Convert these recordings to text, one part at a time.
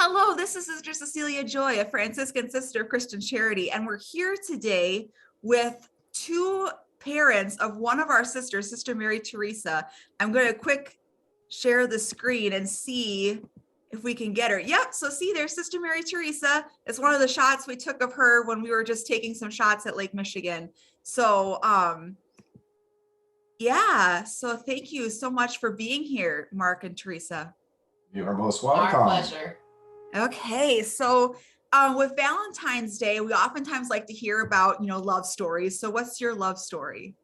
Hello, this is Sister Cecilia Joy, a Franciscan Sister Christian Charity, and we're here today with two parents of one of our sisters, Sister Mary Teresa. I'm going to quick share the screen and see if we can get her. Yep, so see there's Sister Mary Teresa. It's one of the shots we took of her when we were just taking some shots at Lake Michigan. So, yeah, so thank you so much for being here, Mark and Teresa. You are most welcome. Our pleasure. Okay, so with Valentine's Day, we oftentimes like to hear about, love stories. So what's your love story?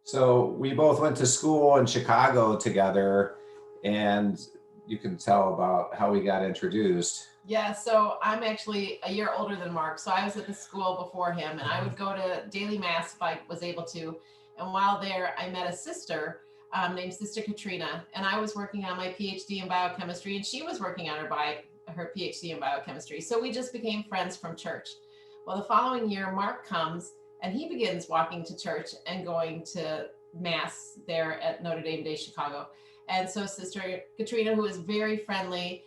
So we both went to school in Chicago together, and you can tell about how we got introduced. Yeah, so I'm actually a year older than Mark. So I was at the school before him, and I would go to daily mass if I was able to. And while there, I met a sister named Sister Katrina, and I was working on my PhD in biochemistry, and she was working on her PhD in biochemistry. So we just became friends from church. Well, the following year, Mark comes, and he begins walking to church and going to mass there at Notre Dame Day Chicago. And so Sister Katrina, who is very friendly,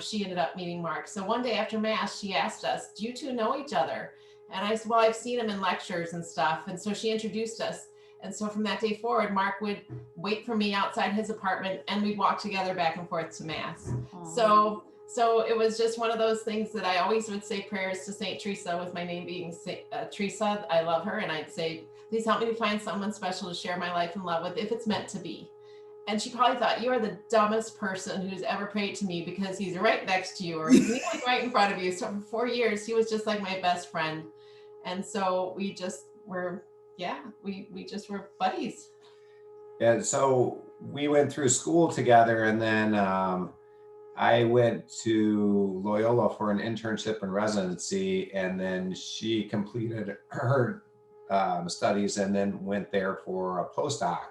she ended up meeting Mark. So one day after mass, she asked us, "Do you two know each other?" And I said, "Well, I've seen him in lectures and stuff." And so she introduced us. And so from that day forward, Mark would wait for me outside his apartment, and we'd walk together back and forth to mass. So it was just one of those things that I always would say prayers to Saint Teresa, with my name being Teresa. I love her. And I'd say, "Please help me to find someone special to share my life and love with, if it's meant to be." And she probably thought, "You are the dumbest person who's ever prayed to me, because he's right next to you, or he's right in front of you." So for 4 years, he was just like my best friend. And so we just were, we just were buddies. And so we went through school together, and then I went to Loyola for an internship and residency, and then she completed her studies and then went there for a postdoc.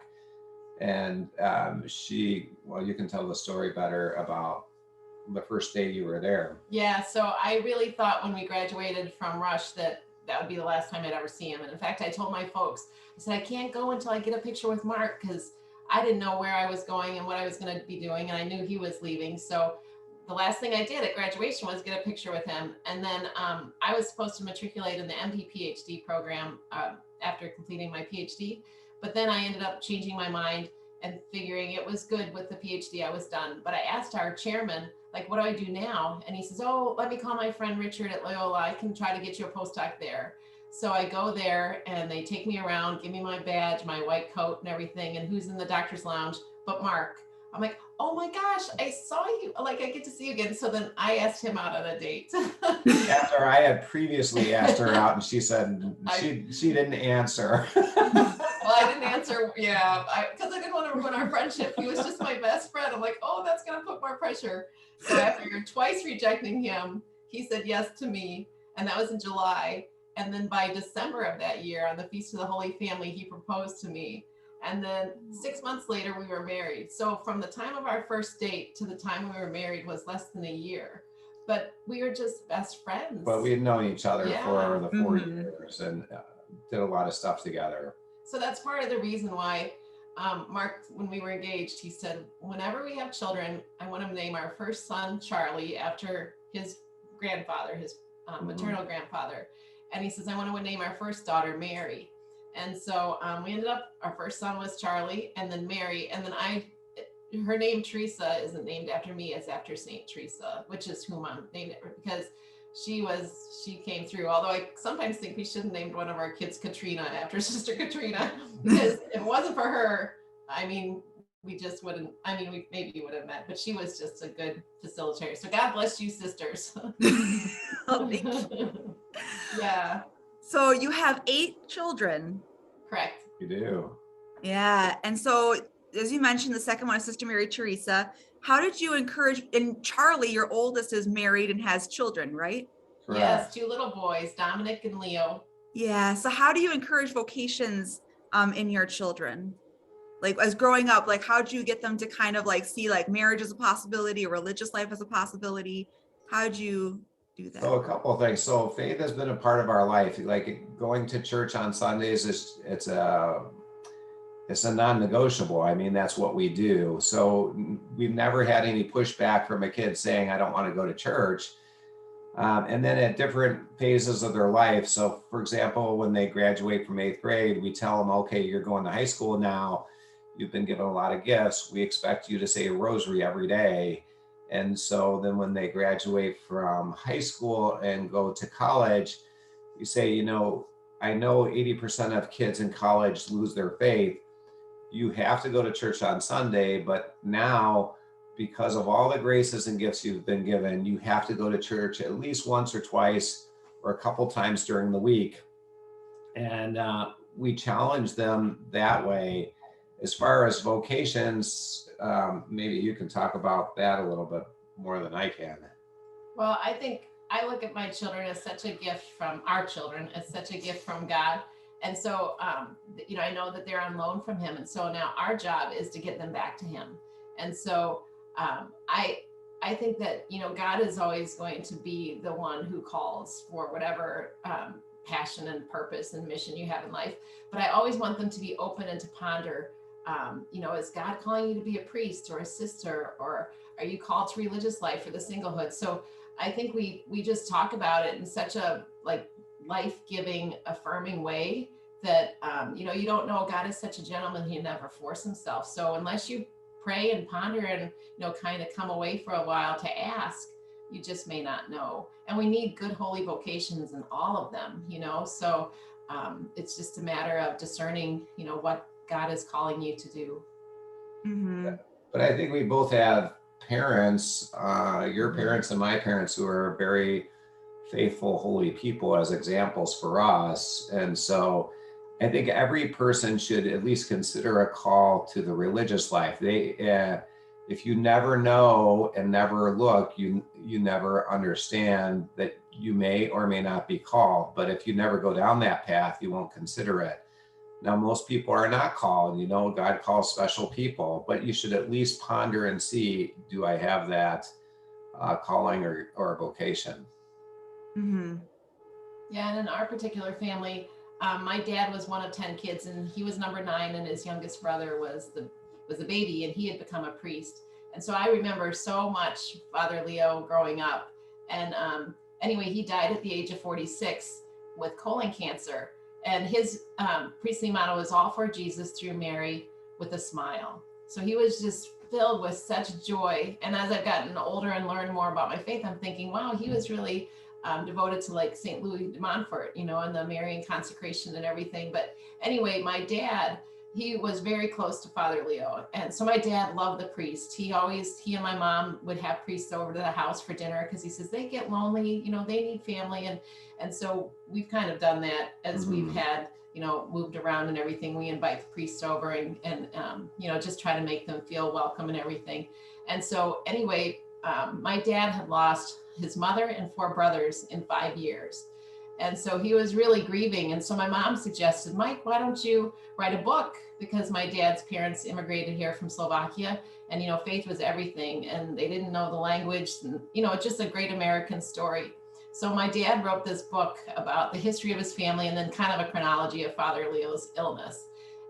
And you can tell the story better about the first day you were there. Yeah, so I really thought when we graduated from Rush that would be the last time I'd ever see him. And in fact, I told my folks, I said, "I can't go until I get a picture with Mark," because I didn't know where I was going and what I was going to be doing. And I knew he was leaving. So the last thing I did at graduation was get a picture with him. And then I was supposed to matriculate in the MD PhD program after completing my PhD. But then I ended up changing my mind and figuring it was good with the PhD, I was done. But I asked our chairman, like, "What do I do now?" And he says, "Oh, let me call my friend Richard at Loyola. I can try to get you a postdoc there." So I go there, and they take me around, give me my badge, my white coat and everything. And who's in the doctor's lounge but Mark? I'm like, "Oh my gosh, I saw you. Like, I get to see you again." So then I asked him out on a date. After I had previously asked her out, and she said she didn't answer. Well, I didn't answer, because I didn't want to ruin our friendship. He was just my best friend. I'm like, "Oh, that's going to put more pressure." So after twice rejecting him, he said yes to me. And that was in July. And then by December of that year, on the Feast of the Holy Family, he proposed to me. And then 6 months later, we were married. So from the time of our first date to the time we were married was less than a year. But we were just best friends. But we had known each other for the 4 years and did a lot of stuff together. So that's part of the reason why Mark, when we were engaged, he said, "Whenever we have children, I want to name our first son Charlie after his grandfather, his maternal grandfather." And he says, "I want to name our first daughter Mary." And so we ended up, our first son was Charlie, and then Mary. And then her name Teresa isn't named after me, it's after Saint Teresa, which is whom I'm named after, because she came through. Although I sometimes think we should have named one of our kids Katrina after Sister Katrina, because if it wasn't for her, we just wouldn't, we maybe would have met, but she was just a good facilitator. So God bless you, sisters. Oh, thank you. Yeah. So you have 8 children. Correct. You do. Yeah. And so, as you mentioned, the second one is Sister Mary Teresa. How did you encourage, and Charlie, your oldest, is married and has children, right? Correct. Yes, 2 little boys, Dominic and Leo. Yeah. So how do you encourage vocations in your children? Like, as growing up, like, how did you get them to kind of like see like marriage as a possibility or religious life as a possibility? How did you do that? So a couple of things. So faith has been a part of our life. Like going to church on Sundays, it's a non-negotiable. I mean, that's what we do. So we've never had any pushback from a kid saying, I don't want to go to church. And then at different phases of their life. So for example, when they graduate from 8th grade, we tell them, okay, you're going to high school now. You've been given a lot of gifts. We expect you to say a rosary every day. And so then when they graduate from high school and go to college, you say, you know, I know 80% of kids in college lose their faith. You have to go to church on Sunday, but now, because of all the graces and gifts you've been given, you have to go to church at least once or twice or a couple times during the week. And we challenge them that way. As far as vocations, maybe you can talk about that a little bit more than I can. Well, I think I look at my children as such a gift from our children, as such a gift from God. And so, you know, I know that they're on loan from him. And so now our job is to get them back to him. And so I think that, you know, God is always going to be the one who calls for whatever passion and purpose and mission you have in life. But I always want them to be open and to ponder, you know, is God calling you to be a priest or a sister, or are you called to religious life or the singlehood? So I think we just talk about it in such a like life-giving, affirming way that, you know, you don't know. God is such a gentleman. He never force himself. So unless you pray and ponder and, you know, kind of come away for a while to ask, you just may not know. And we need good, holy vocations in all of them, you know? So it's just a matter of discerning, you know, what God is calling you to do. Mm-hmm. But I think we both have parents, your parents and my parents, who are very faithful, holy people as examples for us. And so I think every person should at least consider a call to the religious life. If you never know and never look, you never understand that you may or may not be called. But if you never go down that path, you won't consider it. Now, most people are not called, you know, God calls special people, but you should at least ponder and see, do I have that calling or vocation? Mm-hmm. Yeah, and in our particular family, my dad was one of 10 kids, and he was number 9, and his youngest brother was a baby, and he had become a priest. And so I remember so much Father Leo growing up. And anyway, he died at the age of 46 with colon cancer. And his priestly motto was all for Jesus through Mary with a smile. So he was just filled with such joy. And as I've gotten older and learned more about my faith, I'm thinking, wow, he was really devoted to like St. Louis de Montfort, you know, and the Marian consecration and everything. But anyway, my dad, he was very close to Father Leo. And so my dad loved the priest. He and my mom would have priests over to the house for dinner because he says they get lonely, you know, they need family. And so we've kind of done that as we've had, you know, moved around and everything. We invite the priests over and you know, just try to make them feel welcome and everything. And so anyway, my dad had lost his mother and 4 brothers in 5 years. And so he was really grieving. And so my mom suggested, Mike, why don't you write a book? Because my dad's parents immigrated here from Slovakia, and, you know, faith was everything, and they didn't know the language, and, you know, it's just a great American story. So my dad wrote this book about the history of his family and then kind of a chronology of Father Leo's illness.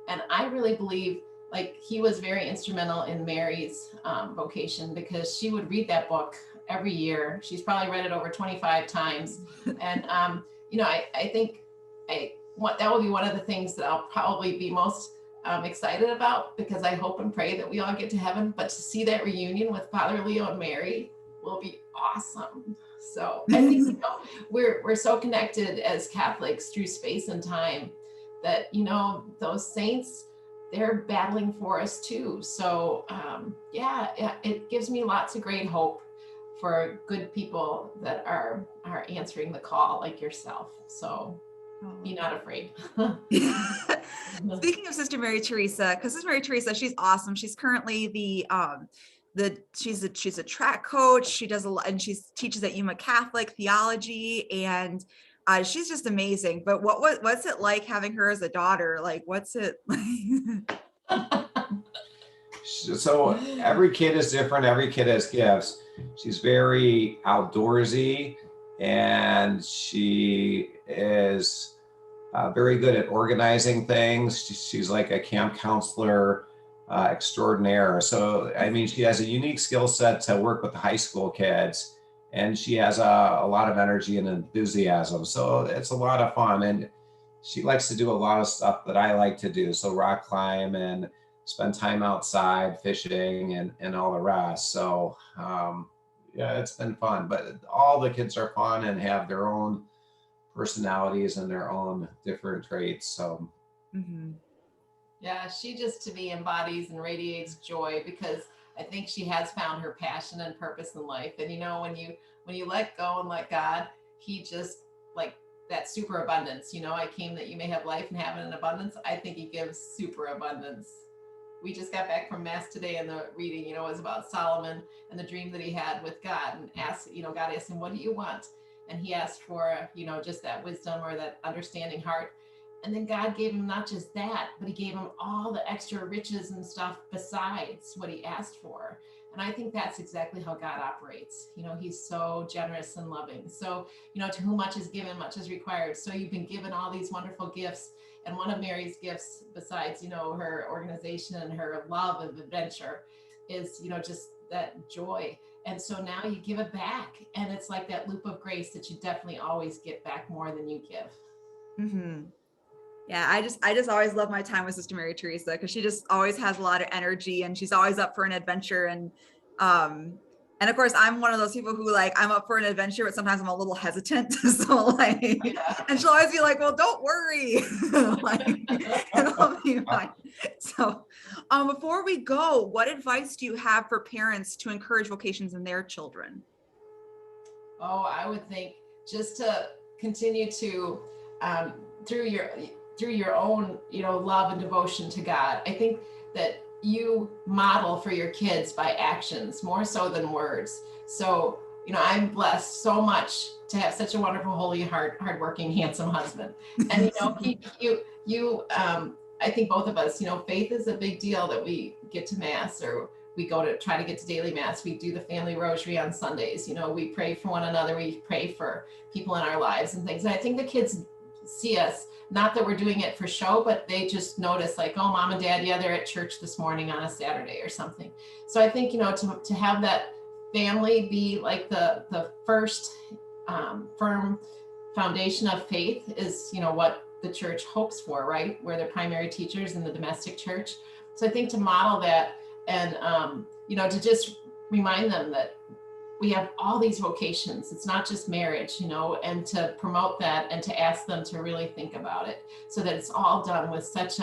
And I really believe like he was very instrumental in Mary's vocation, because she would read that book every year. She's probably read it over 25 times. And, you know, I think that will be one of the things that I'll probably be most excited about, because I hope and pray that we all get to heaven. But to see that reunion with Father Leo and Mary will be awesome. So I think, you know, we're so connected as Catholics through space and time that, you know, those saints, they're battling for us too. So yeah, it gives me lots of great hope for good people that are answering the call, like yourself. So be not afraid. Speaking of Sister Mary Teresa, because Sister Mary Teresa, she's awesome. She's currently she's a track coach. She does a lot, and she teaches at Yuma Catholic theology, and she's just amazing. But what's it like having her as a daughter? Like, what's it like? So every kid is different. Every kid has gifts. She's very outdoorsy, and she is very good at organizing things. She's like a camp counselor extraordinaire. So, I mean, she has a unique skill set to work with the high school kids, and she has a lot of energy and enthusiasm. So it's a lot of fun. And she likes to do a lot of stuff that I like to do. So rock climb and spend time outside fishing and all the rest. So yeah, it's been fun, but all the kids are fun and have their own personalities and their own different traits. So Yeah, she just to me embodies and radiates joy, because I think she has found her passion and purpose in life. And when you let go and let God, he just like that super abundance. I came that you may have life and have it in abundance. I think he gives super abundance. We just got back from mass today, and the reading, was about Solomon and the dream that he had with God, and God asked him, what do you want? And he asked for, just that wisdom or that understanding heart. And then God gave him not just that, but he gave him all the extra riches and stuff besides what he asked for. And I think that's exactly how God operates. He's so generous and loving. So, to whom much is given, much is required. So you've been given all these wonderful gifts. And one of Mary's gifts, besides, her organization and her love of adventure, is, just that joy. And so now you give it back. And it's like that loop of grace that you definitely always get back more than you give. Yeah, I just always love my time with Sister Mary Teresa, because she just always has a lot of energy and she's always up for an adventure. And of course I'm one of those people who I'm up for an adventure, but sometimes I'm a little hesitant. So Yeah. and she'll always be like, well, don't worry. It'll be fine. So before we go, what advice do you have for parents to encourage vocations in their children? Oh, I would think just to continue to, through your own, love and devotion to God. I think that you model for your kids by actions more so than words. So, I'm blessed so much to have such a wonderful, holy, hardworking, handsome husband. And, I think both of us, faith is a big deal, that we get to mass, or we go to try to get to daily mass. We do the family rosary on Sundays. We pray for one another. We pray for people in our lives and things. And I think the kids see us, not that we're doing it for show, but they just notice oh, mom and dad, yeah, they're at church this morning on a Saturday or something. So I think, to have that family be like the first firm foundation of faith is, what the church hopes for, right? We're the primary teachers in the domestic church. So I think to model that and, to just remind them that we have all these vocations. It's not just marriage, and to promote that and to ask them to really think about it, so that it's all done with such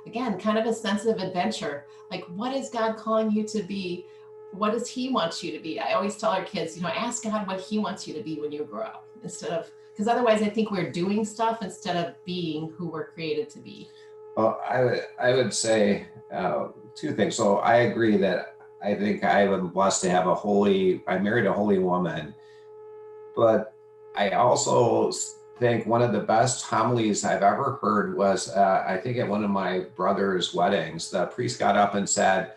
again, kind of a sense of adventure. What is God calling you to be? What does he want you to be? I always tell our kids, ask God what he wants you to be when you grow up, because otherwise I think we're doing stuff instead of being who we're created to be. Well, I would say two things. So I agree that I think I am blessed to have I married a holy woman, but I also think one of the best homilies I've ever heard was, I think at one of my brother's weddings, the priest got up and said,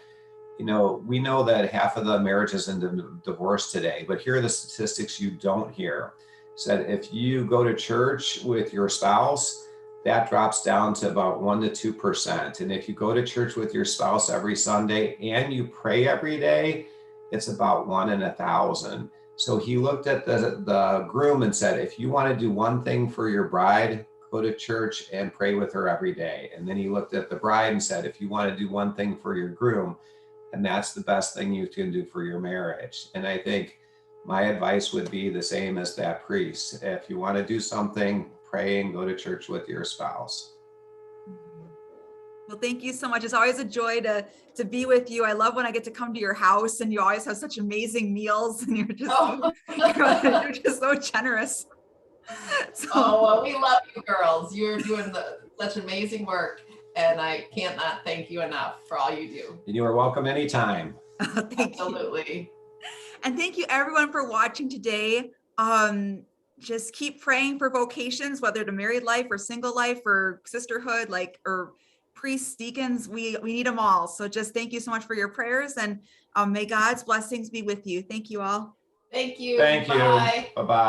we know that half of the marriages end divorce today, but here are the statistics you don't hear. Said, if you go to church with your spouse, that drops down to about 1% to 2%. And if you go to church with your spouse every Sunday and you pray every day, it's about 1 in 1,000. So he looked at the groom and said, if you want to do one thing for your bride, go to church and pray with her every day. And then he looked at the bride and said, if you want to do one thing for your groom, and that's the best thing you can do for your marriage. And I think my advice would be the same as that priest. If you want to do something, pray and go to church with your spouse. Well, thank you so much. It's always a joy to be with you. I love when I get to come to your house and you always have such amazing meals, and you're just you're just so generous. So, well, we love you girls. You're doing such amazing work, and I can't not thank you enough for all you do. And you are welcome anytime. Absolutely. You. And thank you everyone for watching today. Just keep praying for vocations, whether to married life or single life or sisterhood, or priests, deacons, we need them all. So just thank you so much for your prayers, and may God's blessings be with you. Thank you all. Thank you. Thank you. Bye. Bye-bye.